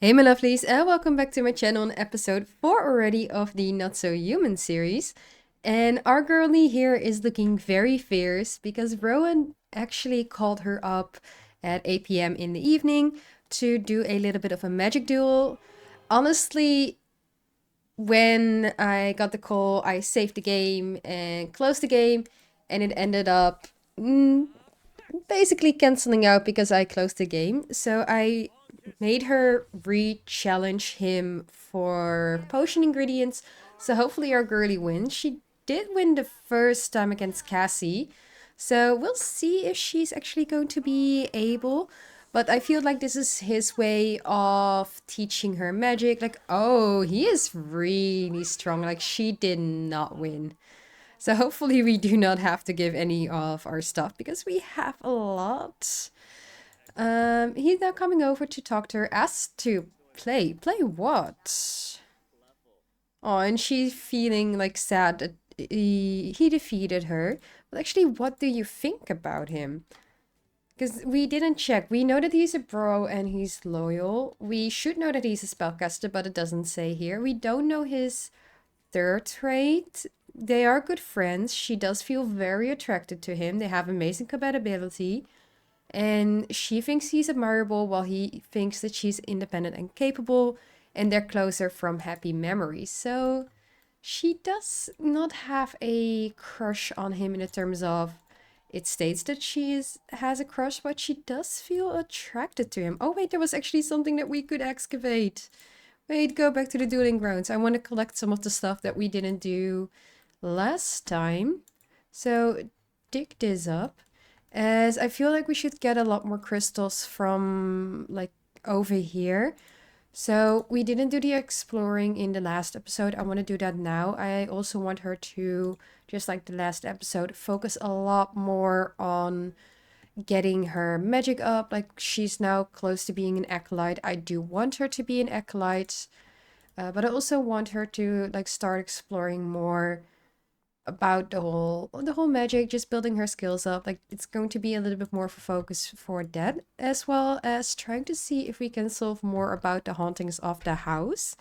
Hey my lovelies, and welcome back to my channel on episode 4 already of the Not So Human series. And our girlie here is looking very fierce because Rowan actually called her up at 8 p.m. in the evening to do a little bit of a magic duel. Honestly, when I got the call, I saved the game and closed the game, and it ended up basically canceling out because I closed the game. So I made her re-challenge him for potion ingredients. So hopefully our girlie wins. She did win the first time against Cassie. So we'll see if she's actually going to be able. But I feel like this is his way of teaching her magic. Like, oh, he is really strong. Like, she did not win. So hopefully we do not have to give any of our stuff because we have a lot. He's now coming over to talk to her, asked to play. Play what? Oh, and she's feeling like sad that he defeated her. But actually, what do you think about him? Because we didn't check. We know that he's a bro and he's loyal. We should know that he's a spellcaster, but it doesn't say here. We don't know his third trait. They are good friends. She does feel very attracted to him. They have amazing compatibility. And she thinks he's admirable while he thinks that she's independent and capable. And they're closer from happy memories. So she does not have a crush on him in the terms of it states that has a crush, but she does feel attracted to him. Oh wait, there was actually something that we could excavate. Wait, go back to the dueling grounds. I want to collect some of the stuff that we didn't do last time. So dig this up, as I feel like we should get a lot more crystals from like over here. So we didn't do the exploring in the last episode. I want to do that now. I also want her to, just like the last episode, focus a lot more on getting her magic up. Like, she's now close to being an acolyte. I do want her to be an acolyte, but I also want her to like start exploring more about the whole magic, just building her skills up. Like, it's going to be a little bit more of a focus for that, as well as trying to see if we can solve more about the hauntings of the house.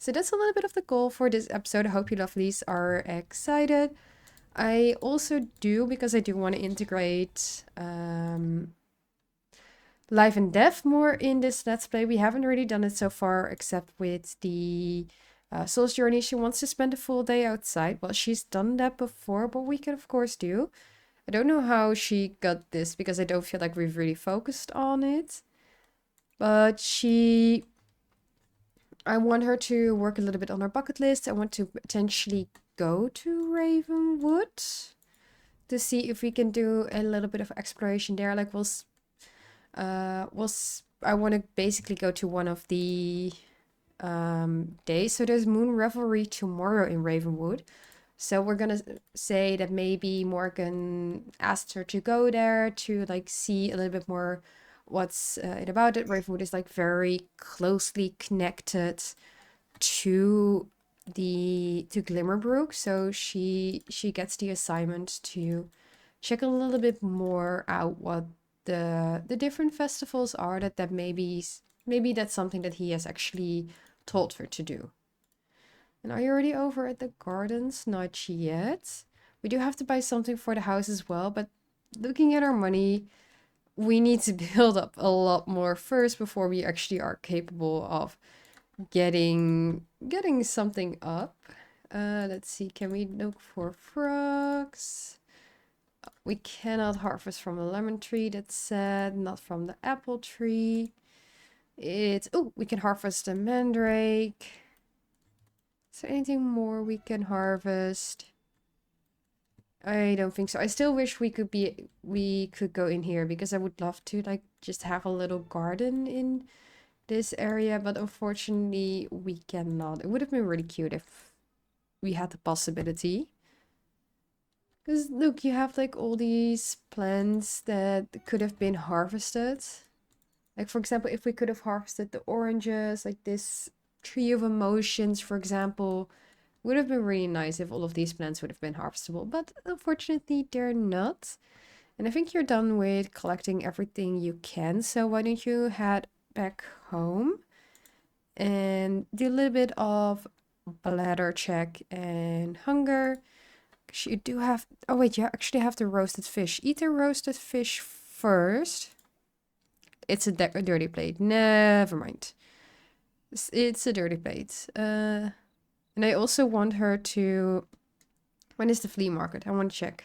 So that's a little bit of the goal for this episode. I hope you lovelies are excited. I also do, because I do want to integrate life and death more in this let's play. We haven't really done it so far, except with the Soul's Journey. She wants to spend a full day outside. Well, she's done that before, but we can of course do. I don't know how she got this because I don't feel like we've really focused on it. But I want her to work a little bit on her bucket list. I want to potentially go to Ravenwood to see if we can do a little bit of exploration there. Like, I want to basically go to one of the days. So there's Moon Revelry tomorrow in Ravenwood. So we're gonna say that maybe Morgyn asked her to go there to like see a little bit more what's it about it. Ravenwood is like very closely connected to Glimmerbrook, so she gets the assignment to check a little bit more out what the different festivals are that maybe that's something that he has actually told her to do. And are you already over at the gardens? Not yet. We do have to buy something for the house as well, but looking at our money, we need to build up a lot more first before we actually are capable of getting something up. Let's see, can we look for frogs? We cannot harvest from the lemon tree, that's sad. Not from the apple tree. We can harvest the mandrake. Is there anything more we can harvest? I don't think so. I still wish we could go in here because I would love to like just have a little garden in this area, but unfortunately we cannot. It would have been really cute if we had the possibility. Because look, you have like all these plants that could have been harvested. Like, for example, if we could have harvested the oranges, like this tree of emotions, for example, would have been really nice if all of these plants would have been harvestable. But unfortunately, they're not. And I think you're done with collecting everything you can. So why don't you head back home? and do a little bit of bladder check and hunger. 'Cause you do have, oh wait, you actually have the roasted fish. Eat the roasted fish first. It's a dirty plate. Never mind. It's a dirty plate. And I also want her to... When is the flea market? I want to check.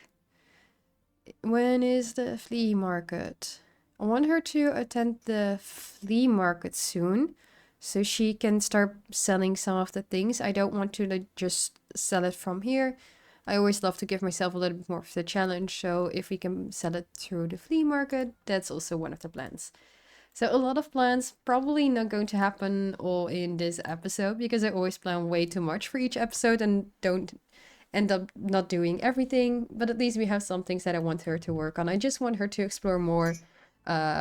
When is the flea market? I want her to attend the flea market soon, so she can start selling some of the things. I don't want to like, just sell it from here. I always love to give myself a little bit more of the challenge, so if we can sell it through the flea market, that's also one of the plans. So a lot of plans, probably not going to happen all in this episode, because I always plan way too much for each episode and don't end up not doing everything, but at least we have some things that I want her to work on. I just want her to explore more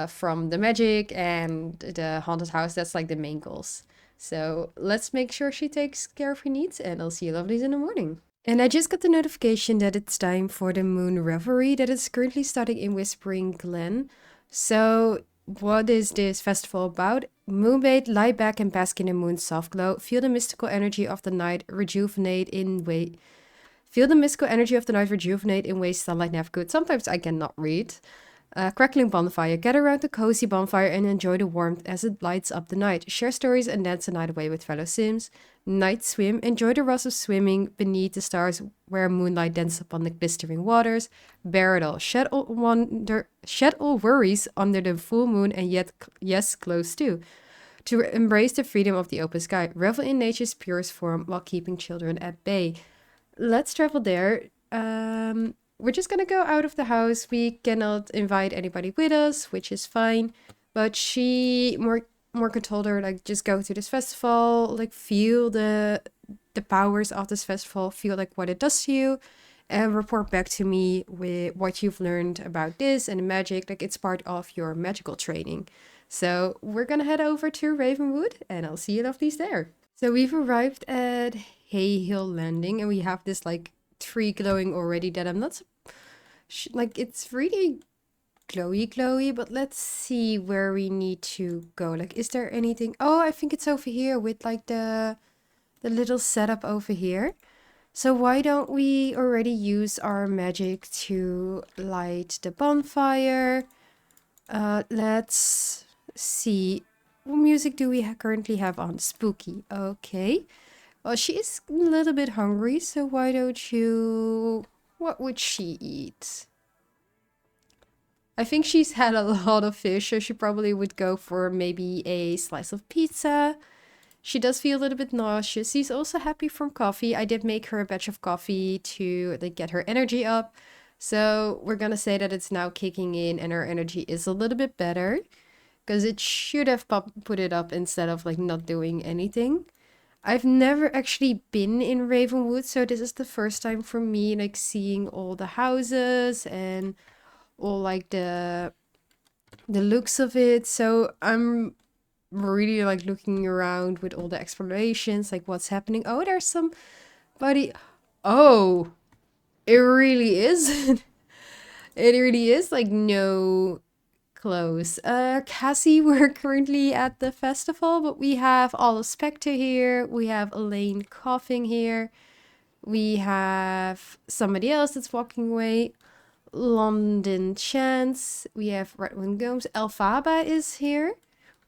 from the magic and the haunted house. That's like the main goals. So let's make sure she takes care of her needs, and I'll see you lovelies in the morning. And I just got the notification that it's time for the moon revelry that is currently starting in Whispering Glen. So what is this festival about? Moonbathe, lie back and bask in the moon's soft glow. Feel the mystical energy of the night rejuvenate in ways sunlight never could. Sometimes I cannot read. Crackling bonfire. Gather around the cozy bonfire and enjoy the warmth as it lights up the night. Share stories and dance the night away with fellow Sims. Night swim. Enjoy the rush of swimming beneath the stars where moonlight dances upon the glistering waters. Bear it all. Shed all worries under the full moon and yet, yes, close too. To embrace the freedom of the open sky. Revel in nature's purest form while keeping children at bay. Let's travel there. We're just gonna go out of the house. We cannot invite anybody with us, which is fine. But Morgyn told her, like, just go to this festival, like, feel the powers of this festival, feel like what it does to you, and report back to me with what you've learned about this and the magic. Like, it's part of your magical training. So we're gonna head over to Ravenwood, and I'll see you lovelies there. So we've arrived at Hay Hill Landing, and we have this like tree glowing already that I'm not like, it's really glowy, but let's see where we need to go. Like, is there anything? Oh, I think it's over here with like the little setup over here. So why don't we already use our magic to light the bonfire? Let's see. What music do we currently have on? Spooky. Okay. Well, she is a little bit hungry, so why don't you... What would she eat? I think she's had a lot of fish, so she probably would go for maybe a slice of pizza. She does feel a little bit nauseous. She's also happy from coffee. I did make her a batch of coffee to like get her energy up. So we're gonna say that it's now kicking in and her energy is a little bit better. Because it should have put it up instead of like not doing anything. I've never actually been in Ravenwood, so this is the first time for me, like seeing all the houses and all like the looks of it. So I'm really like looking around with all the explorations, like what's happening. Oh, there's somebody. Oh, it really is. It really is like no close. Cassie, we're currently at the festival, but we have Olive Spectre here. We have Elaine coughing here. We have somebody else that's walking away. London Chance. We have Redwin Gomes. Elphaba is here.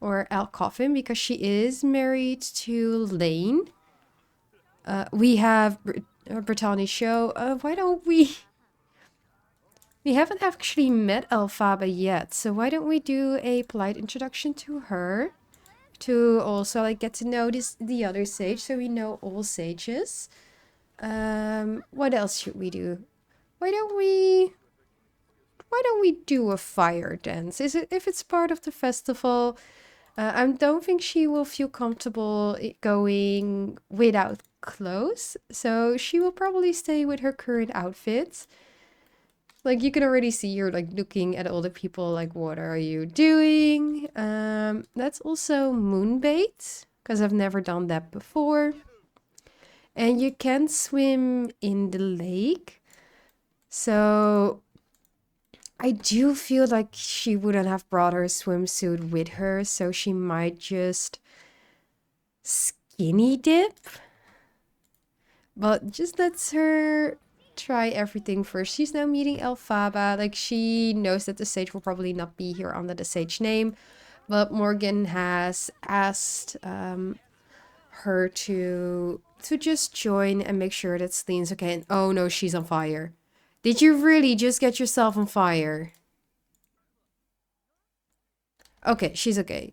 Or El Coffin, because she is married to Lane. We have Brittany Show. Why don't we... We haven't actually met Elphaba yet, so why don't we do a polite introduction to her? To also like get to know the other sage, so we know all sages. What else should we do? Why don't we do a fire dance? If it's part of the festival? I don't think she will feel comfortable going without clothes, so she will probably stay with her current outfit. Like, you can already see her, like, looking at all the people, like, what are you doing? That's also moonbait, because I've never done that before. And you can swim in the lake. So, I do feel like she wouldn't have brought her swimsuit with her, so she might just skinny dip. But just lets her try everything first. She's now meeting Elphaba. Like, she knows that the sage will probably not be here under the sage name. But Morgyn has asked her to just join and make sure that Selene's okay. And oh no, she's on fire. Did you really just get yourself on fire? Okay, she's okay.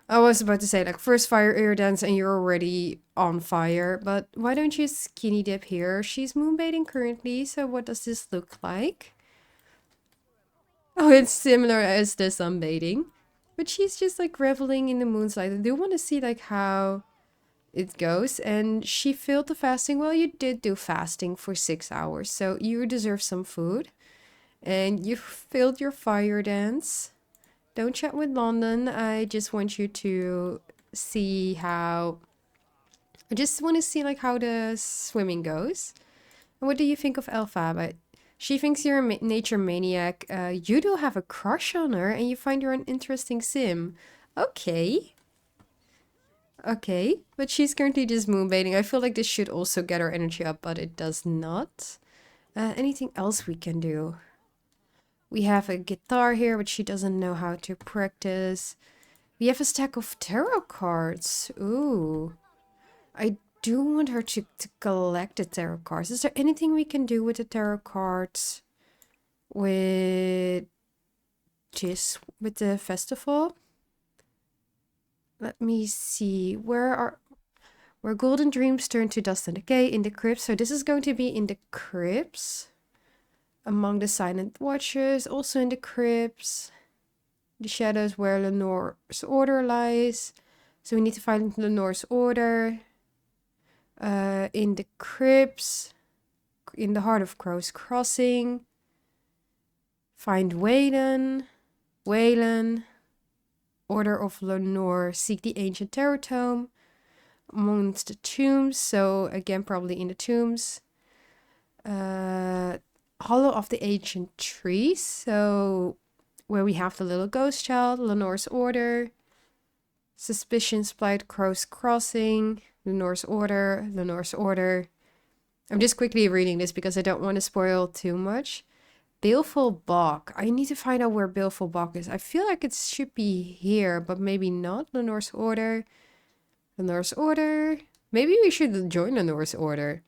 I was about to say, like, first fire air dance and you're already on fire. But why don't you skinny dip here? She's moonbathing currently, so what does this look like? Oh, it's similar as the sunbathing. But she's just, like, reveling in the moonlight. I do want to see, like, how it goes. And she failed the fasting. Well, you did do fasting for 6 hours, so you deserve some food. And you failed your fire dance. Don't chat with London. I just want you to see how... I just want to see like how the swimming goes. And what do you think of Elphaba? She thinks you're a nature maniac. You do have a crush on her and you find her an interesting sim. Okay. Okay. But she's currently just moonbathing. I feel like this should also get her energy up, but it does not. Anything else we can do? We have a guitar here, but she doesn't know how to practice. We have a stack of tarot cards. Ooh. I do want her to collect the tarot cards. Is there anything we can do with the tarot cards? With the festival? Let me see. Where golden dreams turn to dust and decay in the crypts. So this is going to be in the crypts. Among the silent watchers, also in the crypts. The shadows where Lenore's order lies. So we need to find Lenore's order. In the crypts. In the heart of Crow's Crossing. Find Waylon. Order of Lenore. Seek the ancient tarot tome. Amongst the tombs. So again, probably in the tombs. Hollow of the ancient trees. So where we have the little ghost child, Lenore's order, suspicion supplied Crow's Crossing, Lenore's order. I'm just quickly reading this because I don't want to spoil too much. Baleful Bog. I need to find out where Baleful Bog is. I feel like it should be here, but maybe not. Lenore's order. Maybe we should join Lenore's order.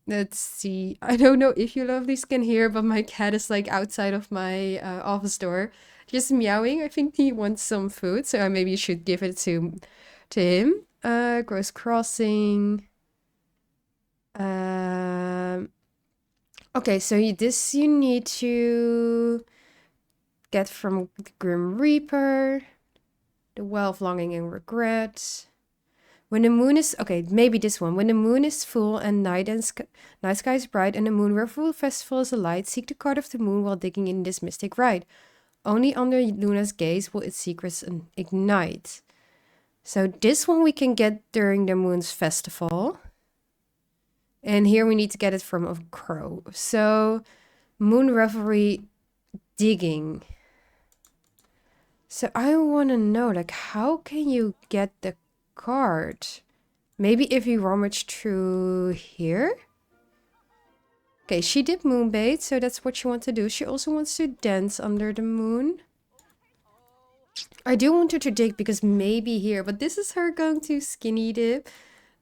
Let's see. I don't know if you lovelies can hear, but my cat is like outside of my office door, just meowing. I think he wants some food, so I maybe should give it to him. Gross Crossing. Okay, so you need to get from the Grim Reaper, the Well of Longing and Regret. When the moon is... Okay, maybe this one. When the moon is full and night sky is bright and the moon Ravenwood festival is alight, seek the card of the moon while digging in this mystic rite. Only under Luna's gaze will its secrets ignite. So this one we can get during the moon's festival. And here we need to get it from a crow. So, moon revelry digging. So I want to know, like, how can you get the card? Maybe if you rummage through here? Okay, she did moonbathe, so that's what she wants to do. She also wants to dance under the moon. I do want her to dig because maybe here, but this is her going to skinny dip.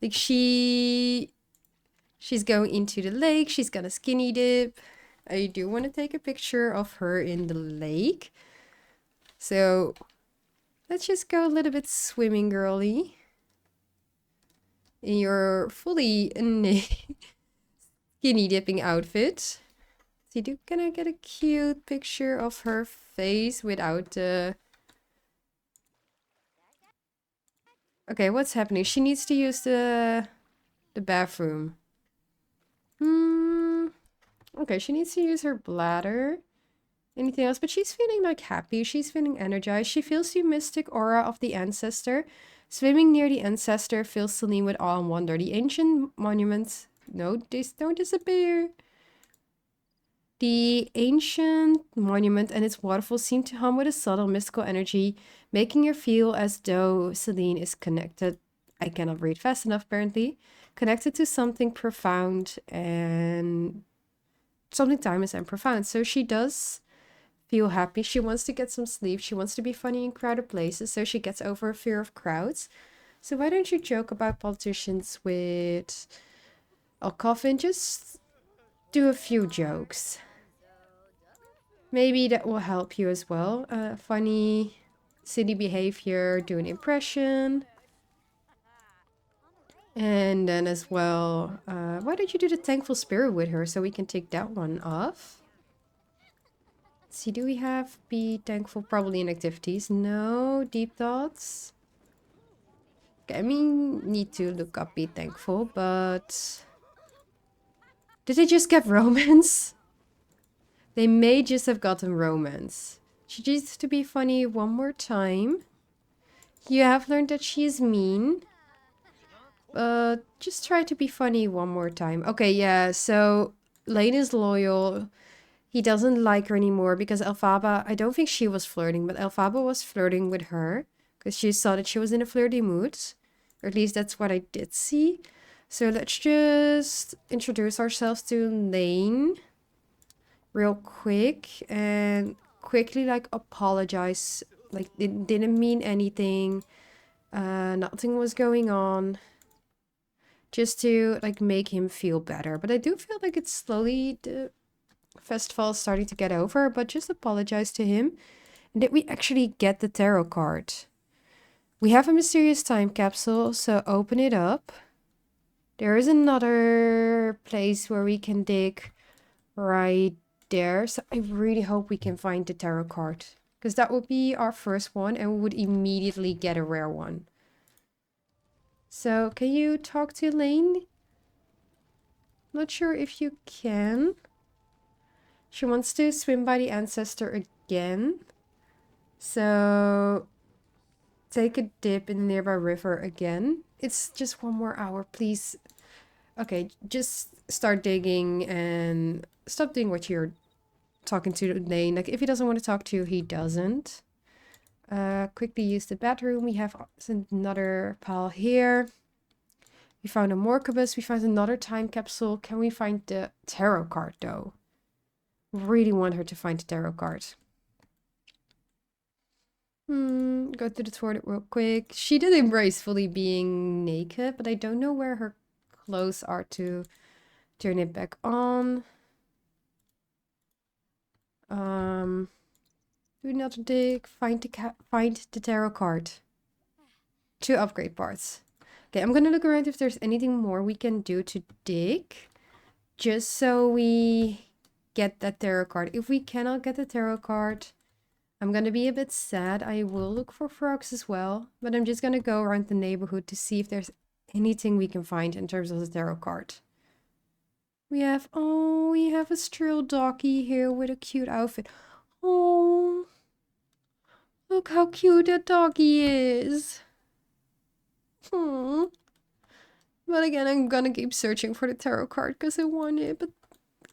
Like she's going into the lake, she's gonna skinny dip. I do want to take a picture of her in the lake. So let's just go a little bit swimming, girly. In your fully skinny dipping outfit. So can I get a cute picture of her face without the... Okay, what's happening? She needs to use the bathroom. Okay, she needs to use her bladder. Anything else? But she's feeling like happy. She's feeling energized. She feels the mystic aura of the ancestor. Swimming near the ancestor fills Selene with awe and wonder. The ancient monuments... No, they don't disappear. The ancient monument and its waterfalls seem to hum with a subtle mystical energy, making her feel as though Selene is connected. I cannot read fast enough, apparently. Connected to something profound and something timeless and profound. So she does feel happy. She wants to get some sleep. She wants to be funny in crowded places, so she gets over a fear of crowds. So why don't you joke about politicians with Alcoffin? Just do a few jokes. Maybe that will help you as well. Funny city behavior, do an impression. And then as well, why don't you do the thankful spirit with her so we can take that one off? Let's see, do we have be thankful? Probably in activities. No, deep thoughts. Okay, I mean, need to look up be thankful, but... Did they just get romance? They may just have gotten romance. She needs to be funny one more time. You have learned that she is mean. Just try to be funny one more time. Okay, yeah, so Lane is loyal. He doesn't like her anymore because Elphaba, I don't think she was flirting, but Elphaba was flirting with her because she saw that she was in a flirty mood. Or at least that's what I did see. So let's just introduce ourselves to Lane real quick and quickly like apologize. Like it didn't mean anything. Nothing was going on. Just to like make him feel better. But I do feel like it's slowly the festival is starting to get over. But just apologize to him. And did we actually get the tarot card? We have a mysterious time capsule, so open it up. There is another place where we can dig right there. So I really hope we can find the tarot card. Because that would be our first one and we would immediately get a rare one. So can you talk to Lane? Not sure if you can. She wants to swim by the ancestor again. So take a dip in the nearby river again. It's just 1 more hour, please. Okay, just start digging and stop doing what you're talking to Lane. Like, if he doesn't want to talk to you, he doesn't. Quickly use the bedroom. We have another pile here. We found a Morgyn. We found another time capsule. Can we find the tarot card, though? Really want her to find the tarot card. Go to the toilet real quick. She did embrace fully being naked, but I don't know where her clothes are to turn it back on. Do another dig. Find the tarot card. 2 upgrade parts. Okay, I'm gonna look around if there's anything more we can do to dig. Just so we get that tarot card. If we cannot get the tarot card, I'm gonna be a bit sad. I will look for frogs as well. But I'm just gonna go around the neighborhood to see if there's anything we can find in terms of the tarot card. We have a strill doggy here with a cute outfit. Oh, look how cute that doggy is. But again, I'm gonna keep searching for the tarot card because I want it. But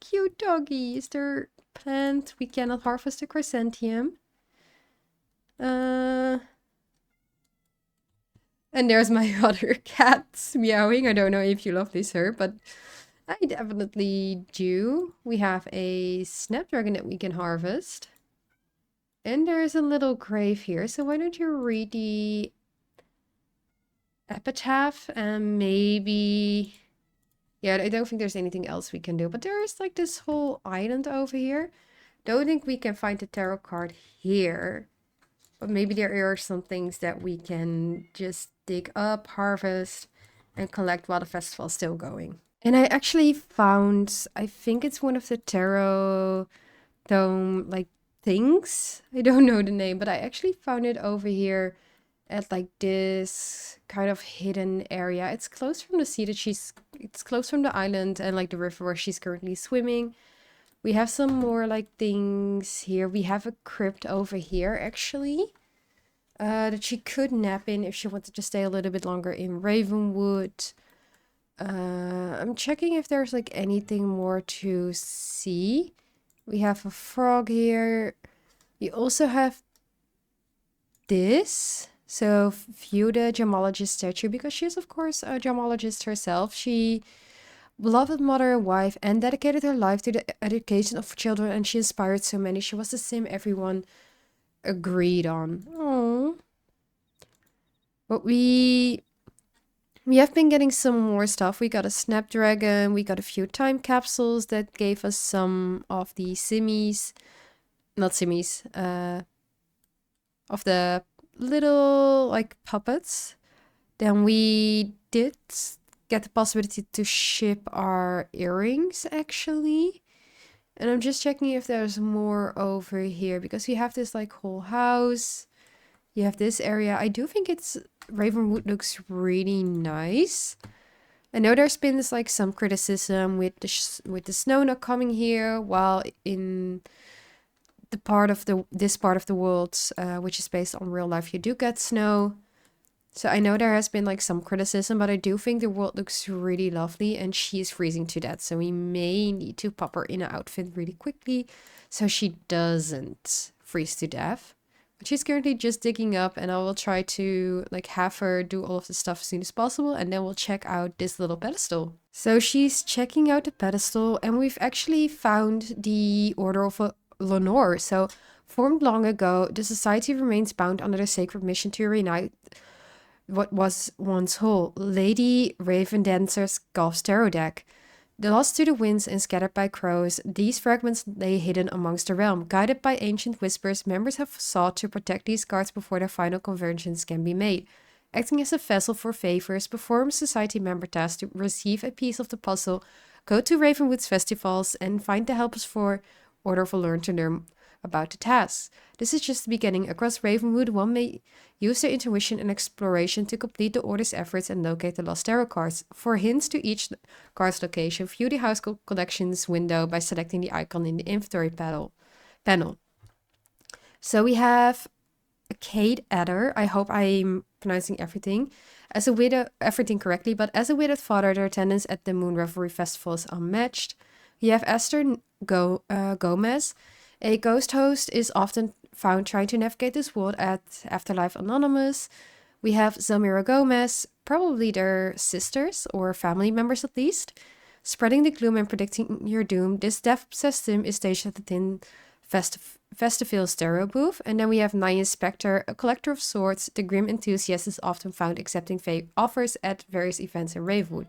cute doggy. Is there plant? We cannot harvest the chrysanthemum. And there's my other cats meowing. I don't know if you love this her, but I definitely do. We have a snapdragon that we can harvest. And there's a little grave here. So why don't you read the epitaph and maybe... Yeah, I don't think there's anything else we can do. But there is like this whole island over here. Don't think we can find the tarot card here. But maybe there are some things that we can just dig up, harvest, and collect while the festival is still going. And I actually found, I think it's one of the tarot tome like things. I don't know the name, but I actually found it over here at like this kind of hidden area. It's close from the sea that it's close from the island and like the river where she's currently swimming. We have some more like things here. We have a crypt over here actually. That she could nap in if she wanted to stay a little bit longer in Ravenwood. I'm checking if there's like anything more to see. We have a frog here. We also have this. So view the gemologist statue because she is of course a gemologist herself. She beloved mother, wife, and dedicated her life to the education of children, and she inspired so many. She was the sim everyone agreed on. Oh. But we have been getting some more stuff. We got a snapdragon, we got a few time capsules that gave us some of the simmies. Not simmies, of the little like puppets. Then we did get the possibility to ship our earrings actually. And I'm just checking if there's more over here because we have this like whole house. You have this area. I do think it's Ravenwood looks really nice. I know there's been this like some criticism with the snow not coming here, while in the part of this part of the world, which is based on real life, you do get snow. So I know there has been like some criticism, but I do think the world looks really lovely and she is freezing to death. So we may need to pop her in an outfit really quickly so she doesn't freeze to death. But she's currently just digging up and I will try to like have her do all of the stuff as soon as possible and then we'll check out this little pedestal. So she's checking out the pedestal and we've actually found the Order of Lenore. So formed long ago, the society remains bound under the sacred mission to reunite what was once whole, Lady Ravendancer's Golf's tarot deck. Lost to the winds and scattered by crows, these fragments lay hidden amongst the realm. Guided by ancient whispers, members have sought to protect these cards before their final conversions can be made. Acting as a vessel for favors, perform society member tasks to receive a piece of the puzzle, go to Ravenwood's festivals, and find the helpers for Order of Learn to learn about the tasks. This is just the beginning. Across Ravenwood, one may use their intuition and exploration to complete the Order's efforts and locate the lost tarot cards. For hints to each card's location, view the House Collections window by selecting the icon in the inventory panel. So we have Kate Adder. I hope I'm pronouncing everything correctly, but as a widowed father, their attendance at the Moon Revelry Festival is unmatched. We have Esther Gomez. A ghost host is often found trying to navigate this world at Afterlife Anonymous. We have Zelmira Gomez, probably their sisters or family members at least. Spreading the gloom and predicting your doom, this death-obsessed sim is staged at the Tin Festivale's tarot booth. And then we have Nyan Spectre, a collector of swords. The grim enthusiast is often found accepting fake offers at various events in Ravenwood.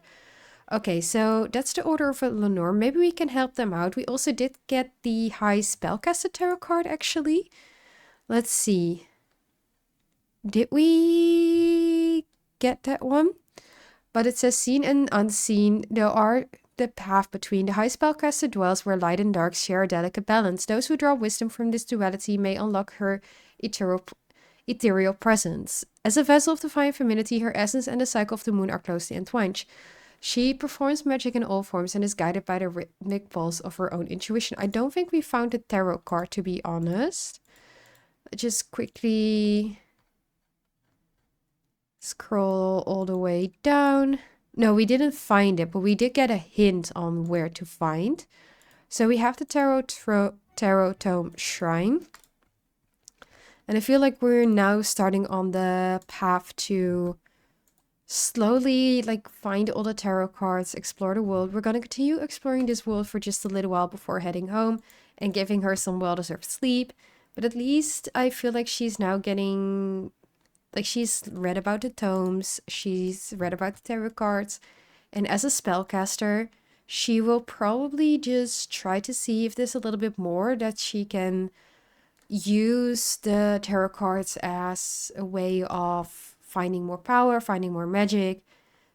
Okay, so that's the Order of Lenore. Maybe we can help them out. We also did get the High Spellcaster Tarot card, actually. Let's see. Did we get that one? But it says seen and unseen. There are the path between the High Spellcaster dwells where light and dark share a delicate balance. Those who draw wisdom from this duality may unlock her ethereal presence. As a vessel of divine femininity, her essence and the cycle of the moon are closely entwined. She performs magic in all forms and is guided by the rhythmic pulse of her own intuition. I don't think we found the tarot card, to be honest. Just quickly scroll all the way down. No, we didn't find it, but we did get a hint on where to find. So we have the Tarot Tome Shrine. And I feel like we're now starting on the path to slowly like find all the tarot cards, explore the world. We're going to continue exploring this world for just a little while before heading home and giving her some well-deserved sleep. But at least I feel like she's now getting, like she's read about the tomes, she's read about the tarot cards, and as a spellcaster, she will probably just try to see if there's a little bit more that she can use the tarot cards as a way of finding more power, finding more magic.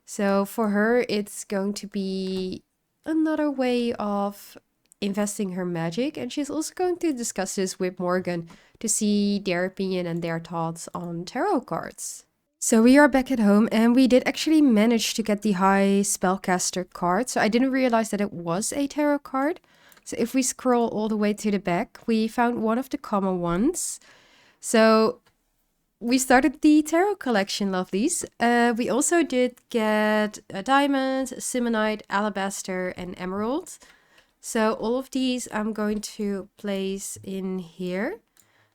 So for her, it's going to be another way of investing her magic. And she's also going to discuss this with Morgyn to see their opinion and their thoughts on tarot cards. So we are back at home and we did actually manage to get the High Spellcaster card. So I didn't realize that it was a tarot card. So if we scroll all the way to the back, we found one of the common ones. So we started the tarot collection, lovelies. We also did get a diamond, a simonite, alabaster, and emerald. So all of these I'm going to place in here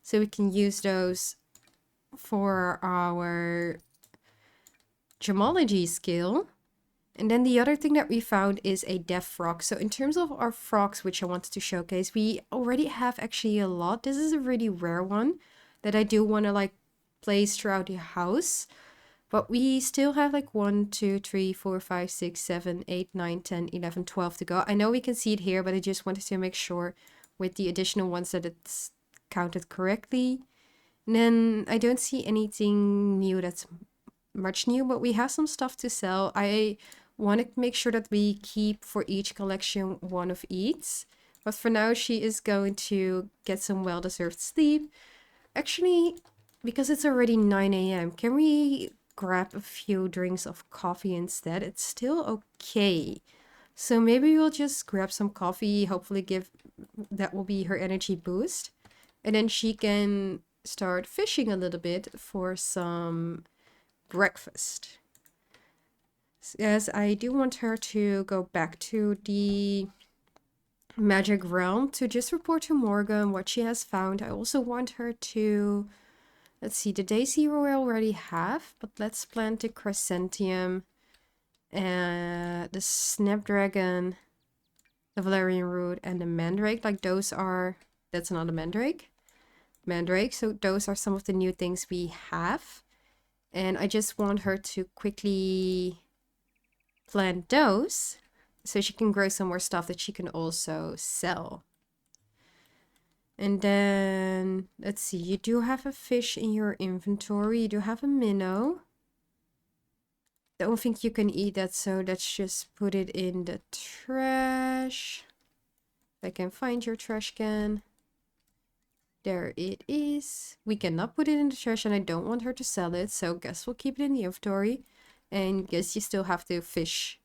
so we can use those for our gemology skill. And then the other thing that we found is a deaf frog. So in terms of our frogs, which I wanted to showcase, we already have actually a lot. This is a really rare one that I do want to like place throughout the house. But we still have like 1, 2, 3, 4, 5, 6, 7, 8, 9, 10, 11, 12 to go. I know we can see it here, but I just wanted to make sure with the additional ones that it's counted correctly. And then I don't see anything new that's much new, but we have some stuff to sell. I want to make sure that we keep for each collection one of each. But for now, she is going to get some well-deserved sleep. Actually, because it's already 9 a.m., can we grab a few drinks of coffee instead? It's still okay. So maybe we'll just grab some coffee, hopefully that will be her energy boost. And then she can start fishing a little bit for some breakfast. Yes, I do want her to go back to the magic realm to just report to Morgyn what she has found. I also want her to, let's see, the daisy we already have, but let's plant the chrysanthemum and the snapdragon, the valerian root, and the mandrake. Like those are, that's not a mandrake. So those are some of the new things we have. And I just want her to quickly plant those so she can grow some more stuff that she can also sell. And then, let's see, you do have a fish in your inventory. You do have a minnow. Don't think you can eat that, so let's just put it in the trash. If I can find your trash can. There it is. We cannot put it in the trash and I don't want her to sell it, so guess we'll keep it in the inventory. And guess you still have to fish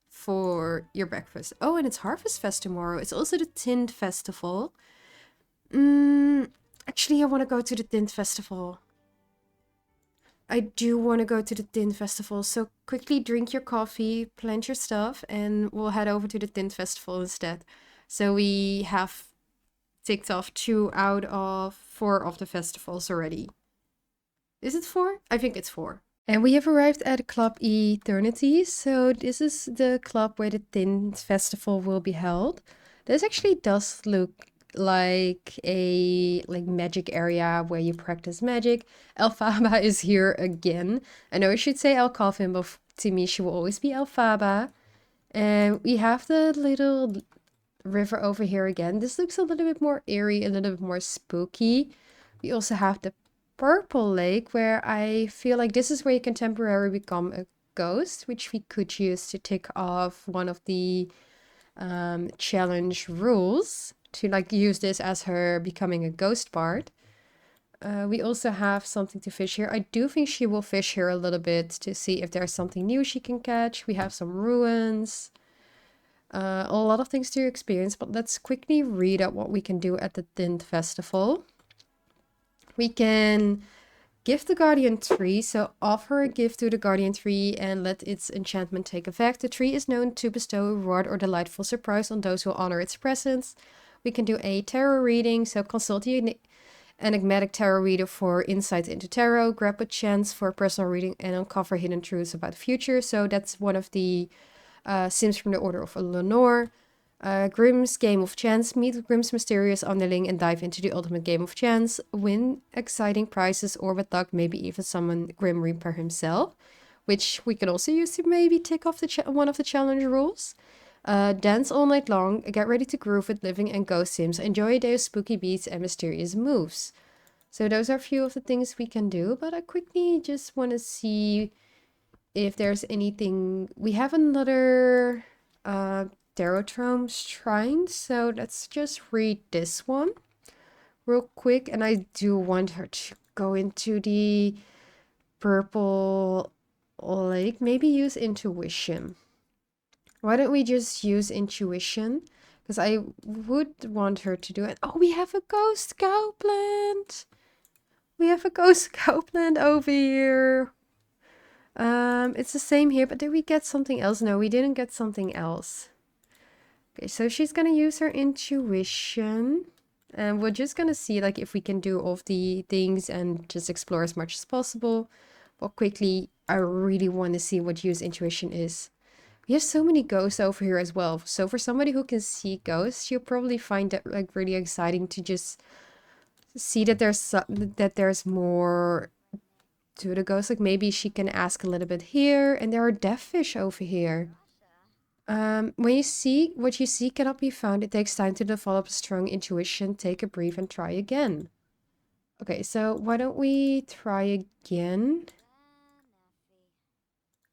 for your breakfast. Oh, and it's Harvest Fest tomorrow. It's also the Tint Festival. Actually, I want to go to the Tint Festival. I do want to go to the Tint Festival. So quickly drink your coffee, plant your stuff, and we'll head over to the Tint Festival instead. So we have ticked off 2 out of 4 of the festivals already. Is it 4? I think it's 4. And we have arrived at Club Eternity. So this is the club where the Tint Festival will be held. This actually does look like a magic area where you practice magic. Elphaba is here again. I know I should say Elcalvin, but to me she will always be Elphaba. And we have the little river over here again. This looks a little bit more eerie, a little bit more spooky. We also have the purple lake, where I feel like this is where you can temporarily become a ghost, which we could use to tick off one of the challenge rules to like use this as her becoming a ghost bard. We also have something to fish here. I do think she will fish here a little bit to see if there's something new she can catch. We have some ruins. A lot of things to experience, but let's quickly read out what we can do at the Tint Festival. We can give the guardian tree, so offer a gift to the guardian tree and let its enchantment take effect. The tree is known to bestow a reward or delightful surprise on those who honor its presence. We can do a tarot reading, so consult the enigmatic tarot reader for insight into tarot, grab a chance for a personal reading, and uncover hidden truths about the future. So that's one of the Sims from the Order of Lenore. Grimm's Game of Chance. Meet Grimm's mysterious underling and dive into the ultimate game of chance. Win exciting prizes or with luck, maybe even summon Grim Reaper himself, which we can also use to maybe tick off one of the challenge rules. Dance all night long. Get ready to groove with living and ghost sims. Enjoy a day of spooky beats and mysterious moves. So those are a few of the things we can do, but I quickly just want to see if there's anything. We have another Darothrome Shrine, so let's just read this one real quick. And I do want her to go into the purple lake. Maybe use intuition. Why don't we just use intuition? Because I would want her to do it. Oh, we have a ghost goblin. We have a ghost goblin over here. It's the same here, but did we get something else? No, we didn't get something else. Okay, so she's gonna use her intuition. And we're just gonna see like if we can do all of the things and just explore as much as possible. But quickly, I really want to see what use intuition is. We have so many ghosts over here as well. So for somebody who can see ghosts, you'll probably find that like really exciting to just see that there's more to the ghost. Like maybe she can ask a little bit here, and there are deaf fish over here. When you see what you see cannot be found, it takes time to develop a strong intuition. Take a breath and try again. Okay, so why don't we try again?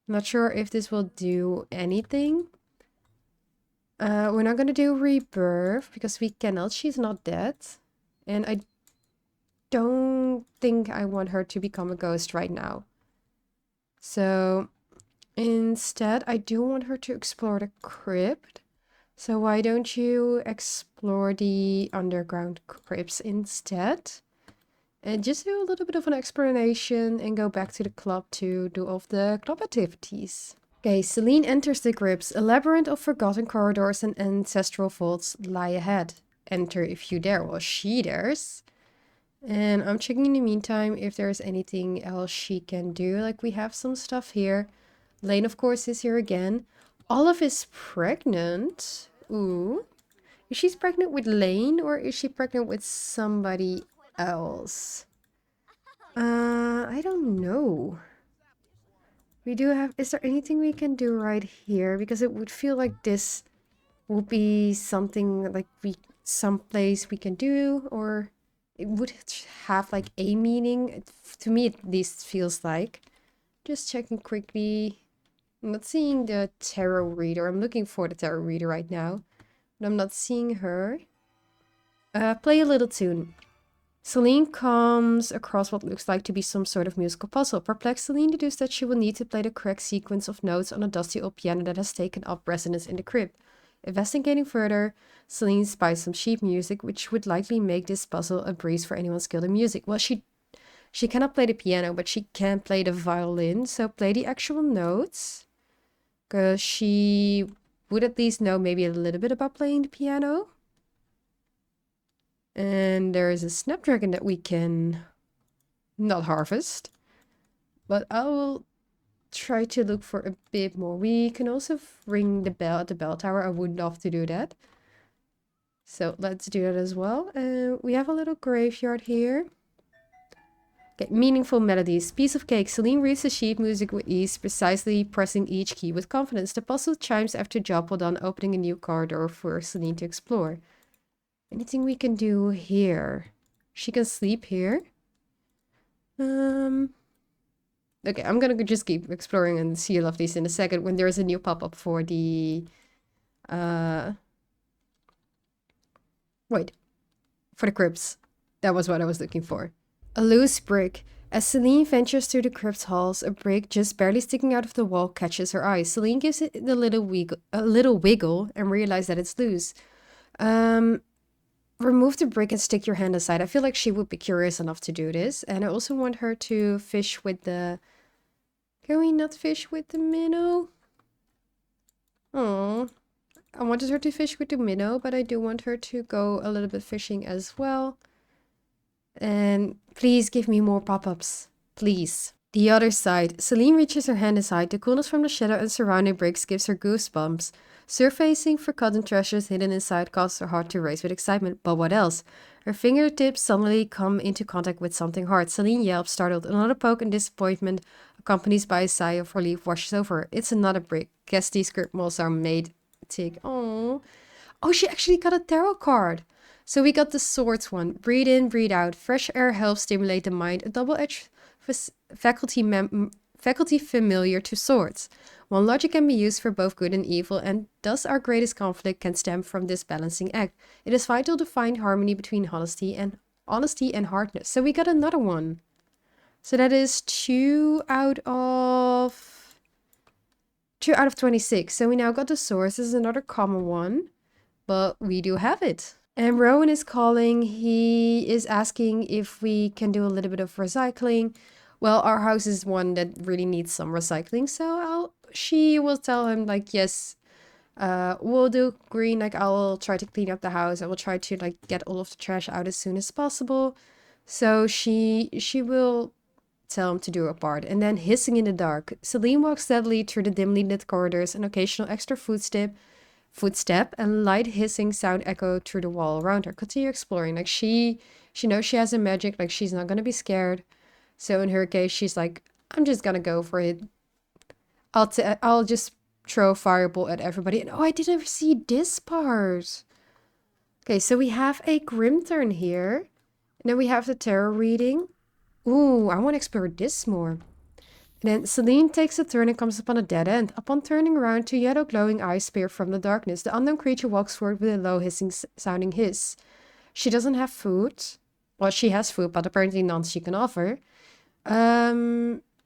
Not sure if this will do anything. We're not gonna do rebirth because we cannot. She's not dead. And I don't think I want her to become a ghost right now. So instead, I do want her to explore the crypt. So why don't you explore the underground crypts instead? And just do a little bit of an explanation and go back to the club to do all of the club activities. Okay, Selene enters the crypts. A labyrinth of forgotten corridors and ancestral vaults lie ahead. Enter if you dare. Well, she dares. And I'm checking in the meantime if there's anything else she can do. Like we have some stuff here. Lane, of course, is here again. Olive is pregnant. Ooh. Is she pregnant with Lane or is she pregnant with somebody else? I don't know. We do have... Is there anything we can do right here? Because it would feel like this would be something like some place we can do, or it would have like a meaning. To me, at least feels like. Just checking quickly. I'm not seeing the tarot reader. I'm looking for the tarot reader right now, but I'm not seeing her. Play a little tune. Selene comes across what looks like to be some sort of musical puzzle. Perplexed, Selene deduces that she will need to play the correct sequence of notes on a dusty old piano that has taken up residence in the crypt. Investigating further, Selene spies some sheet music, which would likely make this puzzle a breeze for anyone skilled in music. Well, she cannot play the piano, but she can play the violin, so play the actual notes. Because she would at least know maybe a little bit about playing the piano. And there is a snapdragon that we can not harvest. But I will try to look for a bit more. We can also ring the bell at the bell tower. I would love to do that. So let's do that as well. We have a little graveyard here. Okay, meaningful melodies. Piece of cake. Selene reads the sheet music with ease, precisely pressing each key with confidence. The puzzle chimes after job well done, opening a new corridor for Selene to explore. Anything we can do here? She can sleep here. Okay, I'm gonna just keep exploring and see lovelies in a second when there's a new pop-up for the... Wait. For the crypts. That was what I was looking for. A loose brick. As Selene ventures through the crypt halls, a brick just barely sticking out of the wall catches her eye. Selene gives it a little wiggle and realizes that it's loose. Remove the brick and stick your hand aside. I feel like she would be curious enough to do this. And I also want her to fish with the... Can we not fish with the minnow? Oh, I wanted her to fish with the minnow, but I do want her to go a little bit fishing as well. And please give me more pop-ups. Please. The other side. Selene reaches her hand aside. The coolness from the shadow and surrounding bricks gives her goosebumps. Surfacing forgotten treasures hidden inside causes her heart to race with excitement. But what else? Her fingertips suddenly come into contact with something hard. Selene yelps, startled. Another poke and disappointment, accompanied by a sigh of relief, washes over her. It's another brick. Guess these script molds are made. Tick. Oh, she actually got a tarot card. So we got the swords one. Breathe in, breathe out. Fresh air helps stimulate the mind. A double-edged faculty familiar to swords. One logic can be used for both good and evil, and thus our greatest conflict can stem from this balancing act. It is vital to find harmony between honesty and hardness. So we got another one. So that is 2 out of 26. So we now got the swords. This is another common one, but we do have it. And Rowan is calling. He is asking if we can do a little bit of recycling. Well, our house is one that really needs some recycling, so she will tell him like, yes, We'll do green, like I will try to clean up the house. I will try to like get all of the trash out as soon as possible. So she will tell him to do her part. And then hissing in the dark, Selene walks steadily through the dimly lit corridors, an occasional extra footstep and light hissing sound echo through the wall around her. Continue exploring. Like she knows she has a magic, like she's not gonna be scared. So in her case, she's like, I'm just gonna go for it. I'll just throw a fireball at everybody. And oh, I didn't see this part. Okay, so we have a grim turn here. And then we have the tarot reading. Ooh, I want to explore this more. And then Selene takes a turn and comes upon a dead end. Upon turning around, two yellow glowing eyes peer from the darkness. The unknown creature walks forward with a low hissing sounding hiss. She doesn't have food. Well, she has food, but apparently none she can offer.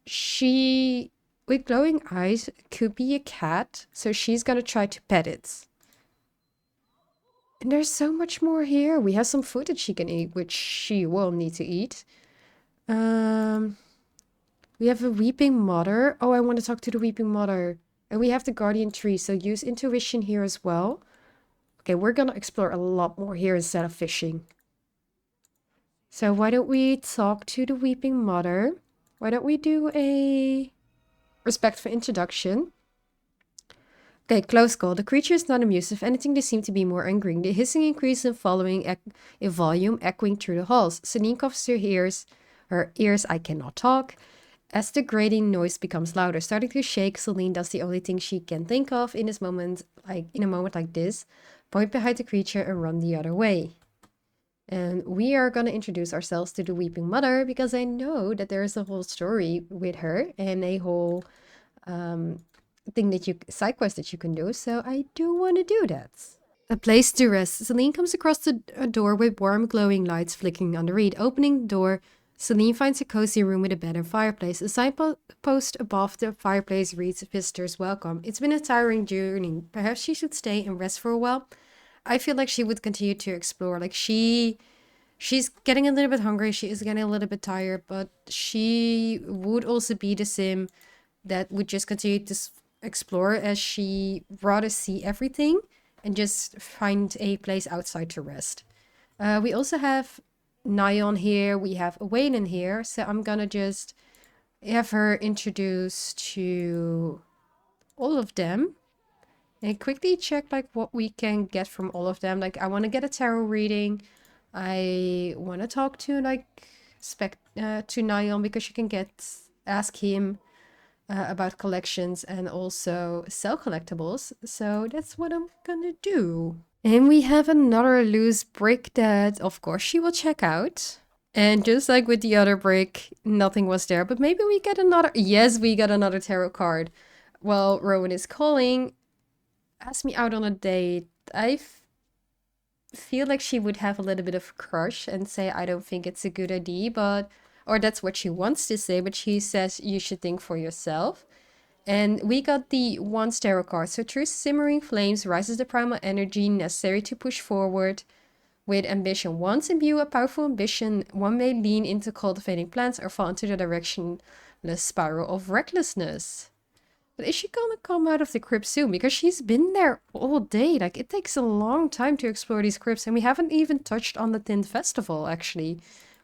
She, with glowing eyes, could be a cat, so she's gonna try to pet it. And there's so much more here. We have some food that she can eat, which she will need to eat. We have a weeping mother. Oh, I want to talk to the weeping mother. And we have the guardian tree, so use intuition here as well. Okay, we're gonna explore a lot more here instead of fishing. So why don't we talk to the weeping mother? Why don't we do a respectful introduction? Okay, close call. The creature is not amused. If anything, they seem to be more angry. The hissing increases in volume, echoing through the halls. Selene covers her ears, I cannot talk. As the grating noise becomes louder, starting to shake, Selene does the only thing she can think of in a moment like this. Point behind the creature and run the other way. And we are going to introduce ourselves to the Weeping Mother because I know that there's a whole story with her and a whole side quest that you can do. So I do want to do that. A place to rest. Selene comes across a door with warm glowing lights flickering on the reed. Opening the door, Selene finds a cozy room with a bed and fireplace. A signpost above the fireplace reads, "Visitors welcome." It's been a tiring journey. Perhaps she should stay and rest for a while. I feel like she would continue to explore. Like she's getting a little bit hungry. She is getting a little bit tired, but she would also be the sim that would just continue to explore as she rather see everything and just find a place outside to rest. We also have Nyan here. We have Waylon here. So I'm gonna just have her introduced to all of them and quickly check like what we can get from all of them. Like I want to get a tarot reading. I want to talk to like to Nyan because you can ask him about collections and also sell collectibles. So that's what I'm gonna do. And we have another loose brick that, of course, she will check out. And just like with the other brick, nothing was there. But maybe we get another... Yes, we got another tarot card. Well, Rowan is calling. Ask me out on a date. I feel like she would have a little bit of a crush and say, I don't think it's a good idea, but... Or that's what she wants to say, but she says you should think for yourself. And we got the one tarot card. So through simmering flames rises the primal energy necessary to push forward with ambition. Once imbue a powerful ambition, one may lean into cultivating plants or fall into the directionless spiral of recklessness. But is she gonna come out of the crypt soon? Because she's been there all day. Like, it takes a long time to explore these crypts, and we haven't even touched on the Tint Festival, actually.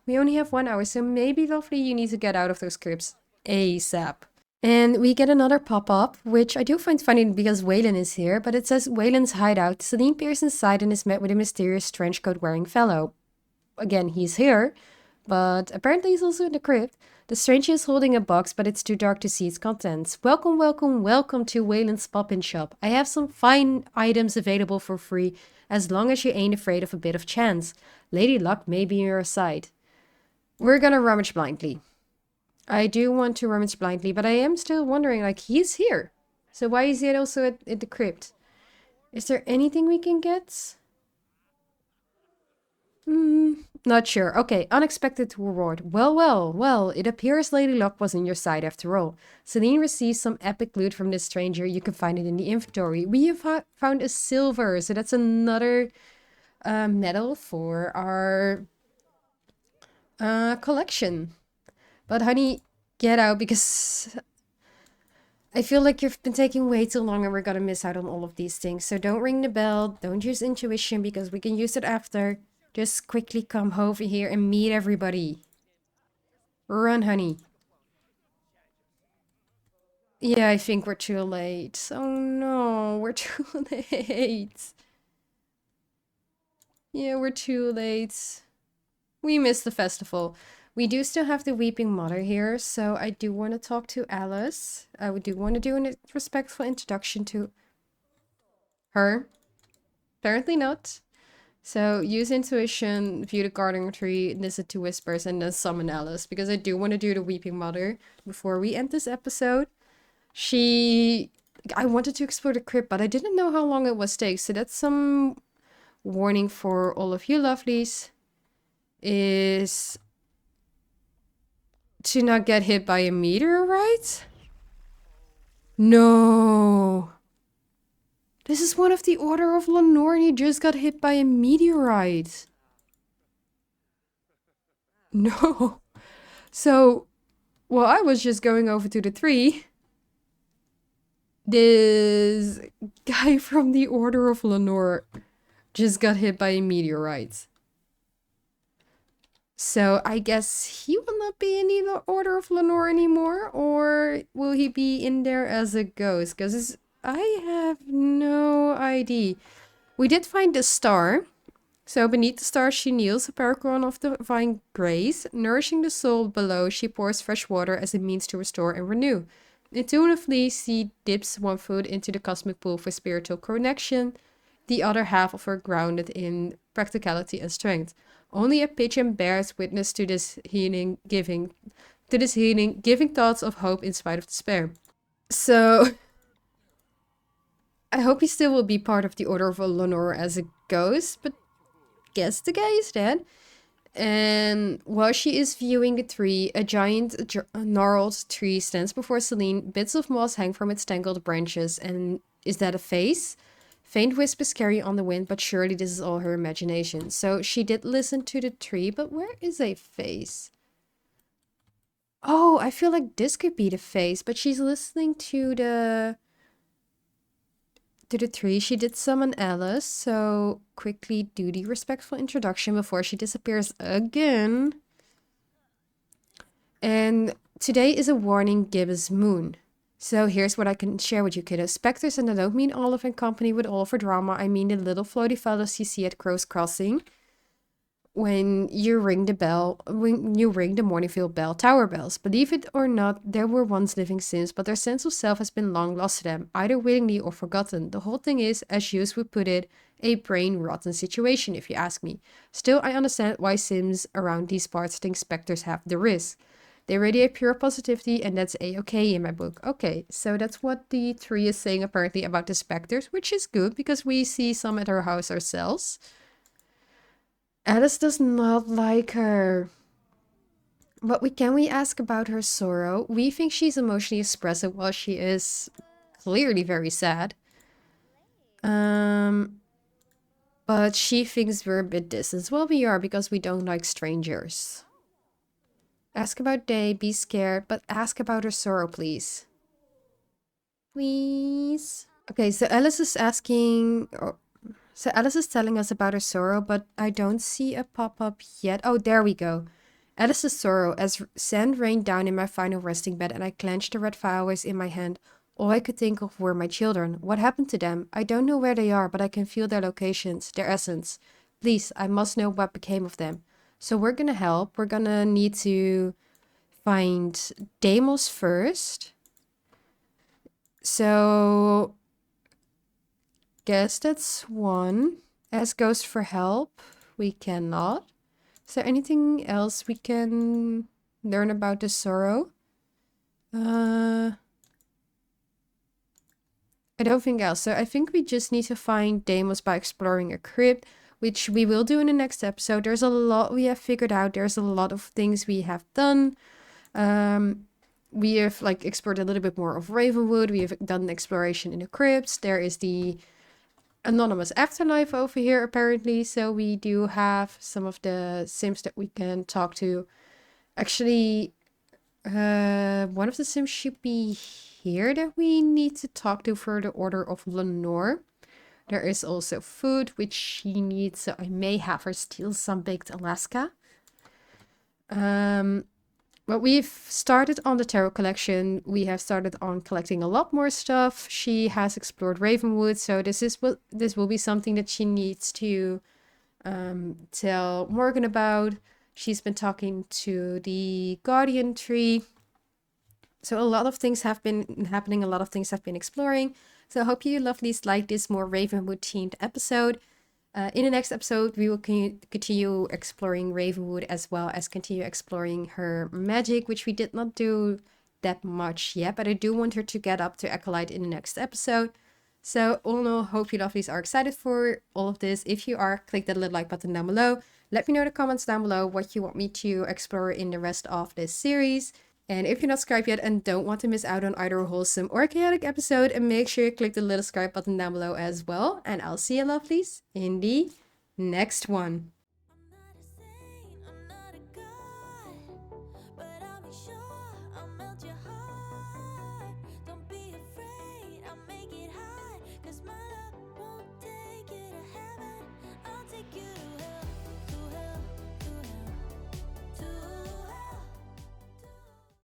We only have 1 hour, so maybe, Lovely, you need to get out of those crypts ASAP. And we get another pop-up, which I do find funny because Waylon is here, but it says Waylon's hideout. Selene peers inside and is met with a mysterious trenchcoat-wearing fellow. Again, he's here, but apparently he's also in the crypt. The stranger is holding a box, but it's too dark to see its contents. Welcome, welcome, welcome to Waylon's Pop-In Shop. I have some fine items available for free, as long as you ain't afraid of a bit of chance. Lady Luck may be on your side. We're gonna rummage blindly. I do want to rummage blindly, but I am still wondering, like, he's here. So why is he also at the crypt? Is there anything we can get? Not sure. Okay, unexpected reward. Well, it appears Lady Luck was on your side after all. Selene receives some epic loot from this stranger. You can find it in the inventory. We have found a silver, so that's another medal for our collection. But honey, get out because I feel like you've been taking way too long and we're gonna miss out on all of these things. So don't ring the bell, don't use intuition because we can use it after. Just quickly come over here and meet everybody. Run, honey. Yeah, I think we're too late. Oh no, we're too late. Yeah, we're too late. We missed the festival. We do still have the Weeping Mother here, so I do want to talk to Alice. I do want to do a respectful introduction to her. Apparently not. So use intuition, view the garden tree, listen to whispers, and then summon Alice. Because I do want to do the Weeping Mother before we end this episode. I wanted to explore the crypt, but I didn't know how long it was take. So that's some warning for all of you lovelies. Is to not get hit by a meteorite? No. This is one of the Order of Lenore and he just got hit by a meteorite. No. So, while I was just going over to the tree, this guy from the Order of Lenore just got hit by a meteorite. So I guess he will not be in the Order of Lenore anymore, or will he be in there as a ghost? Because I have no idea. We did find the star. So beneath the star she kneels, a paragon of divine grace. Nourishing the soul below, she pours fresh water as a means to restore and renew. Intuitively, she dips one foot into the cosmic pool for spiritual connection, the other half of her grounded in practicality and strength. Only a pigeon bears witness to this healing, giving thoughts of hope in spite of despair. So I hope he still will be part of the Order of Lenore as a ghost, but guess the guy is dead. And while she is viewing the tree, a giant gnarled tree stands before Selene. Bits of moss hang from its tangled branches. And is that a face? Faint whispers carry on the wind, but surely this is all her imagination. So she did listen to the tree, but where is a face? Oh, I feel like this could be the face, but she's listening to the tree. She did summon Alice, so quickly do the respectful introduction before she disappears again. And today is a warning gibbous moon. So here's what I can share with you, kiddos. Specters, and I don't mean Olive and company with all for drama. I mean the little floaty fellows you see at Crow's Crossing. When you ring the Morningville bell, tower bells. Believe it or not, there were once living Sims, but their sense of self has been long lost to them, either willingly or forgotten. The whole thing is, as Hughes would put it, a brain-rotten situation, if you ask me. Still, I understand why Sims around these parts think specters have the risk. They radiate pure positivity, and that's a-okay in my book. Okay, so that's what the tree is saying apparently about the specters, which is good, because we see some at our house ourselves. Alice does not like her. But we ask about her sorrow. We think she's emotionally expressive while she is clearly very sad. But she thinks we're a bit distant. Well, we are because we don't like strangers. Ask about Day, be scared, but ask about her sorrow, please. Please. Okay, so Alice is asking... So Alice is telling us about her sorrow, but I don't see a pop-up yet. Oh, there we go. Alice's sorrow, as sand rained down in my final resting bed and I clenched the red flowers in my hand. All I could think of were my children. What happened to them? I don't know where they are, but I can feel their locations, their essence. Please, I must know what became of them. So we're gonna help. We're gonna need to find Deimos first. So... guess that's one. Ask Ghost for help. We cannot. Is there anything else we can learn about the sorrow? I don't think else. So I think we just need to find Deimos by exploring a crypt, which we will do in the next episode. There's a lot we have figured out. There's a lot of things we have done. We have explored a little bit more of Ravenwood. We have done exploration in the crypts. There is the anonymous afterlife over here apparently, so we do have some of the Sims that we can talk to. Actually, one of the Sims should be here that we need to talk to for the Order of Lenore. There is also food, which she needs, so I may have her steal some baked Alaska. But we've started on the tarot collection. We have started on collecting a lot more stuff. She has explored Ravenwood, so this will be something that she needs to tell Morgyn about. She's been talking to the Guardian Tree. So a lot of things have been happening. A lot of things have been exploring. So I hope you lovelies like this more Ravenwood themed episode. In the next episode, we will continue exploring Ravenwood as well as continue exploring her magic, which we did not do that much yet, but I do want her to get up to Acolyte in the next episode. So all in all, hope you lovelies are excited for all of this. If you are, click that little like button down below. Let me know in the comments down below what you want me to explore in the rest of this series. And if you're not subscribed yet and don't want to miss out on either a wholesome or chaotic episode, and make sure you click the little subscribe button down below as well. And I'll see you lovelies in the next one.